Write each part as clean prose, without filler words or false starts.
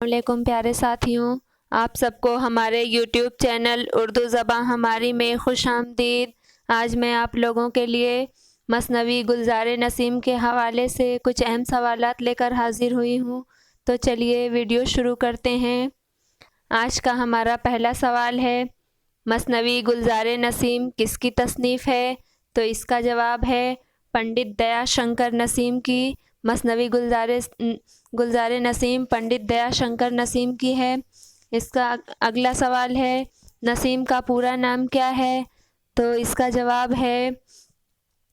السلام علیکم پیارے ساتھیوں، آپ سب کو ہمارے یوٹیوب چینل اردو زباں ہماری میں خوش آمدید۔ آج میں آپ لوگوں کے لیے مثنوی گلزار نسیم کے حوالے سے کچھ اہم سوالات لے کر حاضر ہوئی ہوں، تو چلیے ویڈیو شروع کرتے ہیں۔ آج کا ہمارا پہلا سوال ہے، مثنوی گلزار نسیم کس کی تصنیف ہے؟ تو اس کا جواب ہے پنڈت دیا شنکر نسیم کی۔ مثنوی گلزار نسیم پنڈت دیا شنکر نسیم کی ہے۔ اس کا اگلا سوال ہے، نسیم کا پورا نام کیا ہے؟ تو اس کا جواب ہے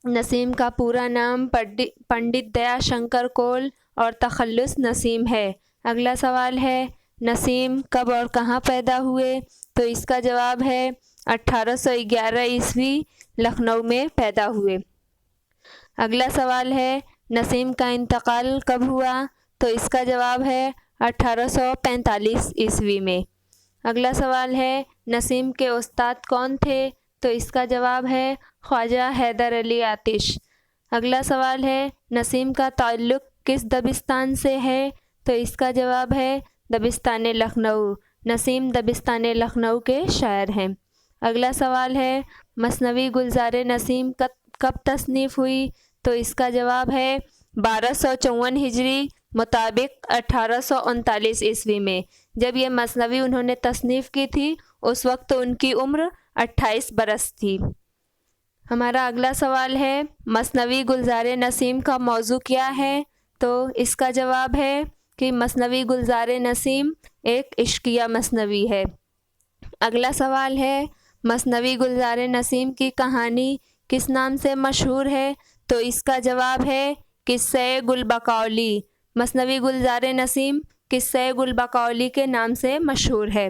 نسیم کا پورا نام پنڈت دیا شنکر کول اور تخلص نسیم ہے۔ اگلا سوال ہے، نسیم کب اور کہاں پیدا ہوئے؟ تو اس کا جواب ہے 1811 عیسوی لکھنؤ میں پیدا ہوئے۔ اگلا سوال ہے، نسیم کا انتقال کب ہوا؟ تو اس کا جواب ہے 1845 عیسوی میں۔ اگلا سوال ہے، نسیم کے استاد کون تھے؟ تو اس کا جواب ہے خواجہ حیدر علی آتش۔ اگلا سوال ہے، نسیم کا تعلق کس دبستان سے ہے؟ تو اس کا جواب ہے دبستان لکھنؤ۔ نسیم دبستان لکھنؤ کے شاعر ہیں۔ اگلا سوال ہے، مثنوی گلزار نسیم کب تصنیف ہوئی؟ تو اس کا جواب ہے 1254 ہجری مطابق 1839 عیسوی میں۔ جب یہ مثنوی انہوں نے تصنیف کی تھی اس وقت ان کی عمر 28 برس تھی۔ ہمارا اگلا سوال ہے، مثنوی گلزار نسیم کا موضوع کیا ہے؟ تو اس کا جواب ہے کہ مثنوی گلزار نسیم ایک عشقیہ مثنوی ہے۔ اگلا سوال ہے، مثنوی گلزار نسیم کی کہانی کس نام سے مشہور ہے؟ تو اس کا جواب ہے قصہ گل بقولی۔ مثنوی گلزار نسیم قصہ گل بقولی کے نام سے مشہور ہے۔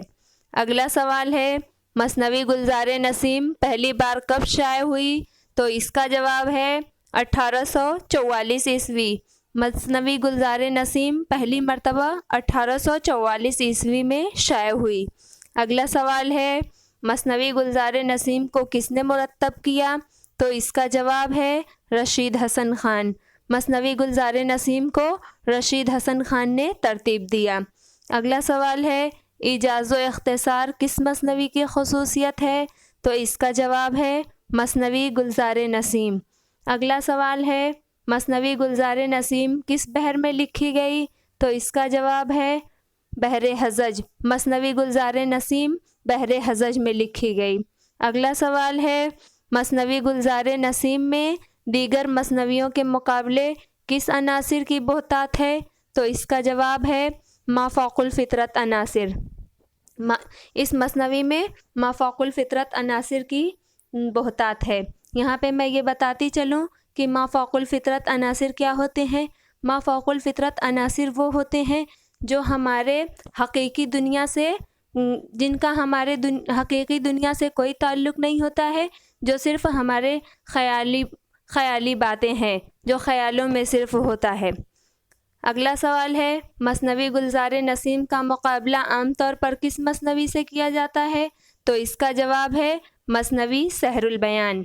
اگلا سوال ہے، مثنوی گلزار نسیم پہلی بار کب شائع ہوئی؟ تو اس کا جواب ہے 1844 عیسوی۔ مثنوی گلزار نسیم پہلی مرتبہ 1844 عیسوی میں شائع ہوئی۔ اگلا سوال ہے، مثنوی گلزار نسیم کو کس نے مرتب کیا؟ تو اس کا جواب ہے رشید حسن خان۔ مثنوی گلزار نسیم کو رشید حسن خان نے ترتیب دیا۔ اگلا سوال ہے، ایجاز و اختصار کس مثنوی کی خصوصیت ہے؟ تو اس کا جواب ہے مثنوی گلزار نسیم۔ اگلا سوال ہے، مثنوی گلزار نسیم کس بحر میں لکھی گئی؟ تو اس کا جواب ہے بحر حجج۔ مثنوی گلزار نسیم بحر حجج میں لکھی گئی۔ اگلا سوال ہے، مثنوی گلزار نسیم میں دیگر مثنویوں کے مقابلے کس عناصر کی بہتات ہے؟ تو اس کا جواب ہے مافوق الفطرت عناصر۔ اس مثنوی میں مافوق الفطرت عناصر کی بہتات ہے۔ یہاں پہ میں یہ بتاتی چلوں کہ مافوق الفطرت عناصر کیا ہوتے ہیں۔ مافوق الفطرت عناصر وہ ہوتے ہیں جو ہمارے حقیقی دنیا سے جن کا ہمارے حقیقی دنیا سے کوئی تعلق نہیں ہوتا ہے، جو صرف ہمارے خیالی باتیں ہیں، جو خیالوں میں صرف ہوتا ہے۔ اگلا سوال ہے، مثنوی گلزار نسیم کا مقابلہ عام طور پر کس مثنوی سے کیا جاتا ہے؟ تو اس کا جواب ہے مثنوی سحر البیان۔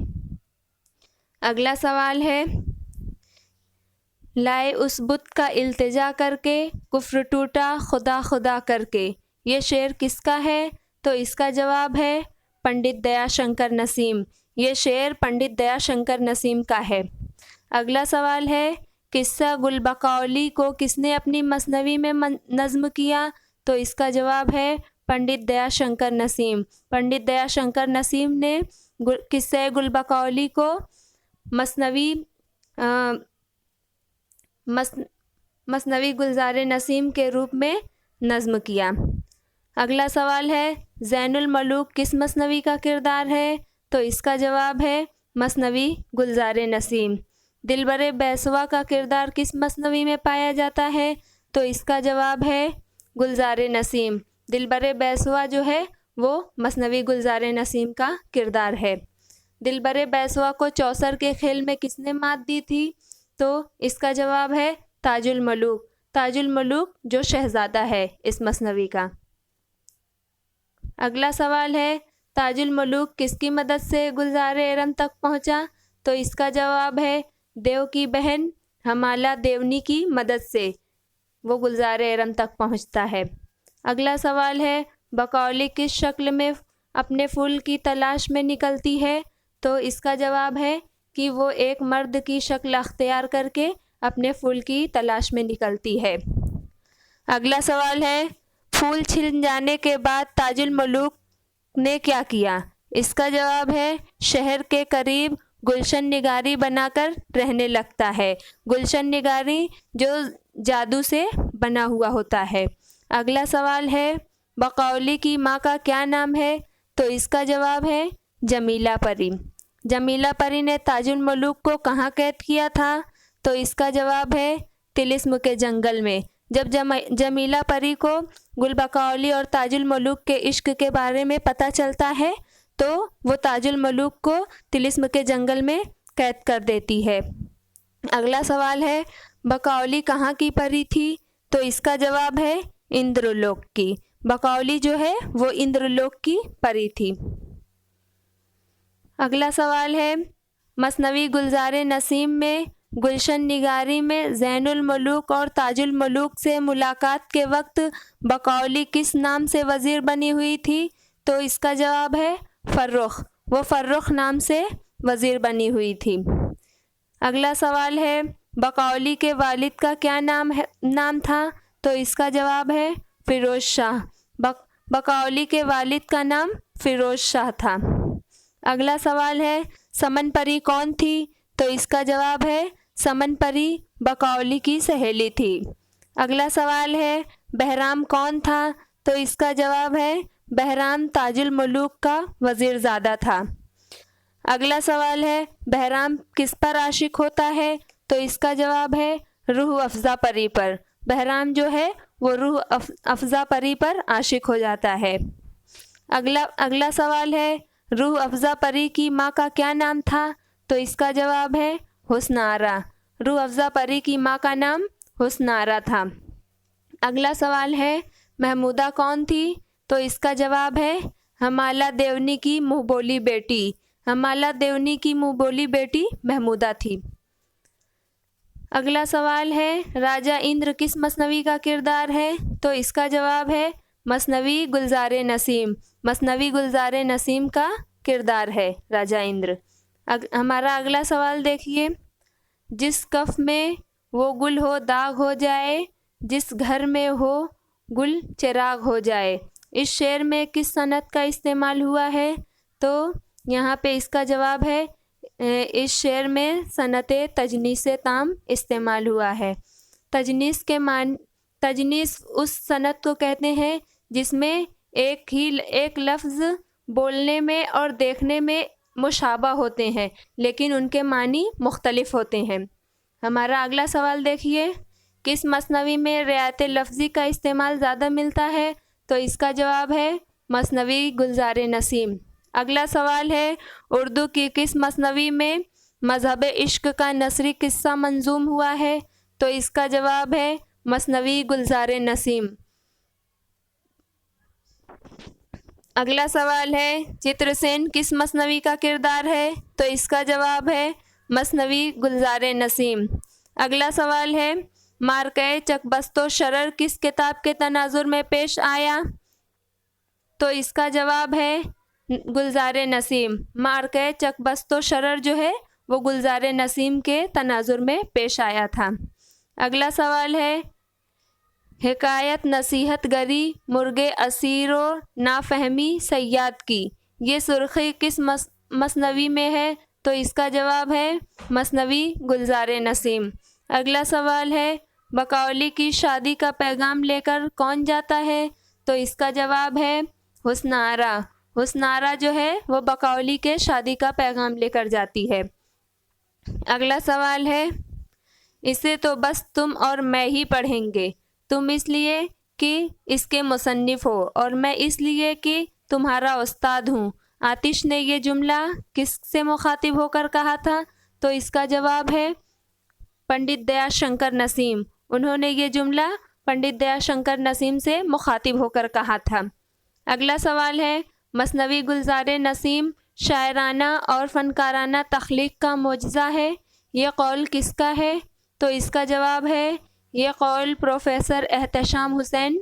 اگلا سوال ہے، لائے اس بت کا التجا کر کے کفر ٹوٹا خدا خدا کر کے، یہ شعر کس کا ہے؟ تو اس کا جواب ہے پنڈت دیا شنکر نسیم۔ یہ شعر پنڈت دیا شنکر نسیم کا ہے۔ اگلا سوال ہے، قصہ گل بقولی کو کس نے اپنی مثنوی میں نظم کیا؟ تو اس کا جواب ہے پنڈت دیا شنکر نسیم۔ پنڈت دیا شنکر نسیم نے قصہ گل بقولی کو مثنوی گلزار نسیم کے روپ میں نظم کیا۔ اگلا سوال ہے، زین الملوک کس مثنوی کا کردار ہے؟ تو اس کا جواب ہے مثنوی گلزار نسیم۔ دلبر بیسوا کا کردار کس مثنوی میں پایا جاتا ہے؟ تو اس کا جواب ہے گلزار نسیم۔ دلبر بیسوا جو ہے وہ مثنوی گلزار نسیم کا کردار ہے۔ دلبر بیسوا کو چوسر کے کھیل میں کس نے مات دی تھی؟ تو اس کا جواب ہے تاج الملوک۔ تاج الملوک جو شہزادہ ہے اس مثنوی کا۔ اگلا سوال ہے، تاج الملوک کس کی مدد سے گلزار ارم تک پہنچا؟ تو اس کا جواب ہے دیو کی بہن ہمالہ دیونی کی مدد سے وہ گلزار ارم تک پہنچتا ہے۔ اگلا سوال ہے بقولی کس شکل میں اپنے پھول کی تلاش میں نکلتی ہے؟ تو اس کا جواب ہے کہ وہ ایک مرد کی شکل اختیار کر کے اپنے پھول کی تلاش میں نکلتی ہے۔ اگلا سوال ہے پھول چھن جانے کے بعد تاج الملوک نے کیا کیا؟ اس کا جواب ہے شہر کے قریب گلشن نگاری بنا کر رہنے لگتا ہے۔ گلشن نگاری جو جادو سے بنا ہوا ہوتا ہے۔ اگلا سوال ہے بقولی کی ماں کا کیا نام ہے؟ تو اس کا جواب ہے جمیلہ پری۔ جمیلہ پری نے تاج الملوک کو کہاں قید کیا تھا؟ تو اس کا جواب ہے طلسم کے جنگل میں۔ جب جمیلہ پری کو گل بقولی اور تاج الملوک کے عشق کے بارے میں پتہ چلتا ہے تو وہ تاج الملوک کو طلسم کے جنگل میں قید کر دیتی ہے۔ اگلا سوال ہے بقولی کہاں کی پری تھی؟ تو اس کا جواب ہے اندرلوک کی۔ بقولی جو ہے وہ اندرلوک کی پری تھی۔ اگلا سوال ہے مثنوی گلزار نسیم میں گلشن نگاری میں زین الملوک اور تاج الملوک سے ملاقات کے وقت بقولی کس نام سے وزیر بنی ہوئی تھی؟ تو اس کا جواب ہے فرخ۔ وہ فرخ نام سے وزیر بنی ہوئی تھی۔ اگلا سوال ہے بقولی کے والد کا کیا نام تھا؟ تو اس کا جواب ہے فیروز شاہ۔ بقولی کے والد کا نام فیروز شاہ تھا۔ اگلا سوال ہے سمن پری کون تھی؟ تو اس کا جواب ہے سمن پری بقولی کی سہیلی تھی۔ اگلا سوال ہے بہرام کون تھا؟ تو اس کا جواب ہے بہرام تاج الملوک کا وزیر زادہ تھا۔ اگلا سوال ہے بہرام کس پر عاشق ہوتا ہے؟ تو اس کا جواب ہے روح افزا پری پر۔ بہرام جو ہے وہ روح افزا پری پر عاشق ہو جاتا ہے۔ اگلا سوال ہے روح افزا پری کی ماں کا کیا نام تھا؟ تو اس کا جواب ہے حسن آرا۔ روح افزا پری کی ماں کا نام حسن آرا تھا۔ اگلا سوال ہے محمودہ کون تھی؟ تو اس کا جواب ہے ہمالہ دیونی کی منہ بولی بیٹی۔ ہمالہ دیونی کی منہ بولی بیٹی محمودہ تھی۔ اگلا سوال ہے راجہ اندر کس مثنوی کا کردار ہے؟ تو اس کا جواب ہے مثنوی گلزار نسیم۔ مثنوی گلزار نسیم کا کردار ہے راجہ اندر۔ ہمارا اگلا سوال دیکھیے جس کف میں وہ گل ہو داغ ہو جائے، جس گھر میں ہو گل چراغ ہو جائے، اس شعر میں کس صنعت کا استعمال ہوا ہے؟ تو یہاں پہ اس کا جواب ہے اس شعر میں صنعت تجنیس تام استعمال ہوا ہے۔ تجنیس اس صنعت کو کہتے ہیں جس میں ایک لفظ بولنے میں اور دیکھنے میں مشابہ ہوتے ہیں لیکن ان کے معنی مختلف ہوتے ہیں۔ ہمارا اگلا سوال دیکھیے کس مثنوی میں رعایت لفظی کا استعمال زیادہ ملتا ہے؟ تو اس کا جواب ہے مثنوی گلزار نسیم۔ اگلا سوال ہے اردو کی کس مثنوی میں مذہب عشق کا نثری قصہ منظوم ہوا ہے؟ تو اس کا جواب ہے مثنوی گلزار نسیم۔ اگلا سوال ہے چترسین کس مثنوی کا کردار ہے؟ تو اس کا جواب ہے مثنوی گلزار نسیم۔ اگلا سوال ہے مارکہ چکبست و شرر کس کتاب کے تناظر میں پیش آیا؟ تو اس کا جواب ہے گلزار نسیم۔ مارکہ چکبست و شرر جو ہے وہ گلزار نسیم کے تناظر میں پیش آیا تھا۔ اگلا سوال ہے حکایت نصیحت گری مرغ اسیر و نافہمی صیاد کی، یہ سرخی کس مثنوی میں ہے؟ تو اس کا جواب ہے مثنوی گلزار نسیم۔ اگلا سوال ہے بقولی کی شادی کا پیغام لے کر کون جاتا ہے؟ تو اس کا جواب ہے حسن آرا۔ حسن آرا جو ہے وہ بقولی کے شادی کا پیغام لے کر جاتی ہے۔ اگلا سوال ہے اسے تو بس تم اور میں ہی پڑھیں گے، تم اس لیے کہ اس کے مصنف ہو اور میں اس لیے کہ تمہارا استاد ہوں۔ آتش نے یہ جملہ کس سے مخاطب ہو کر کہا تھا؟ تو اس کا جواب ہے پنڈت دیا شنکر نسیم۔ انہوں نے یہ جملہ پنڈت دیا شنکر نسیم سے مخاطب ہو کر کہا تھا۔ اگلا سوال ہے مثنوی گلزار نسیم شاعرانہ اور فنکارانہ تخلیق کا معجزہ ہے، یہ قول کس کا ہے؟ تو اس کا جواب ہے یہ قول پروفیسر احتشام حسین